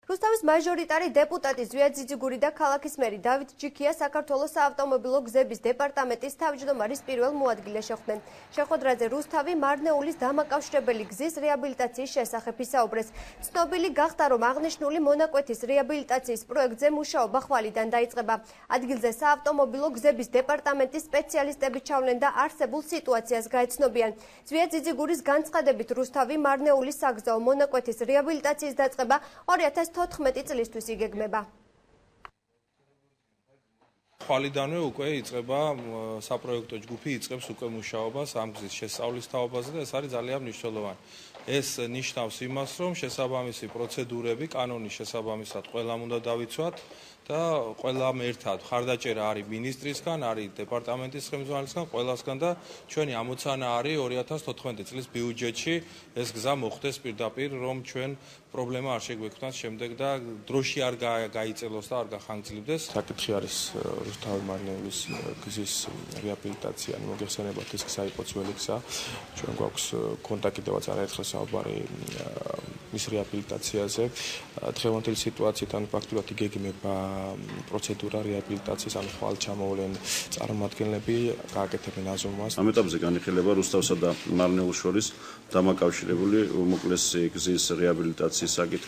რუსთავის მაჟორიტარი დეპუტატი ზვია ძიძიგური და ქალაქის მერი დავით ჯიქია საქართველოს საავტომობილო გზების დეპარტამენტის თავმჯდომარის პირველ მოადგილეს შეხვდნენ. შეხვედრაზე რუსთავი მარნეულის დამაკავშირებელი გზის რეაბილიტაციის შესახებ ისაუბრეს. ცნობილი გახდა, რომ აღნიშნული მონაკვეთის რეაბილიტაციის პროექტზე მუშაობა ხვალიდან დაიწყება. ადგილზე საავტომობილო გზების დეპარტამენტის სპეციალისტები ჩავლენ და არსებულ სიტუაციას გაეცნობიან. ზვია ძიძიგურის განცხადებით რუსთავი მარნეულის საგზაო მონაკვეთის რეაბილიტაციის დაწყება 2014 წლისთვის იგეგმება. ხვალიდანვე უკვე იწყება საპროექტო ჯგუფი იწყებს უკვე მუშაობას ამ გზის შესწავლის თაობაზე და ეს არის ძალიან მნიშვნელოვანი. ეს ნიშნავს იმას, რომ შესაბამისი პროცედურები კანონის შესაბამისად ყველამ უნდა დავიცვათ და ყველამ ერთად ხარდაჭერა არის მინისტრისგან, არის დეპარტამენტის ხელმძღვანელისგან, ყველასგან და ჩვენი ამოცანა არის 2014 წლის ბიუჯეტში ეს გზა მოხდეს პირდაპირ, რომ ჩვენ პრობლემა არ შეგვექმნას შემდეგ და დროში არ გაიწელოს და არ გახანგრძლივდეს. საკითხი არის რუსთავი მარნეულის გზის რეაბილიტაცია, მოგეხსენებათ ეს გზა იყო ძველი გზა. ჩვენ გვაქვს კონტაქტიდებაც არაერთხელ საუბარი მის რეაბილიტაციაზე. დღევანდელი სიტუაციიდან ფაქტურად იგეგმება პროცედურა რეაბილიტაციის, ანუ ხვალ ჩამოვლენ წარმომადგენლები, გააკეთებენ აზომვას. ამ ეტაპზე განიხილება რუსთავსა და მარნეულს შორის დამაკავშირებული უმოკლესი გზის რეაბილიტაციის საკითხი.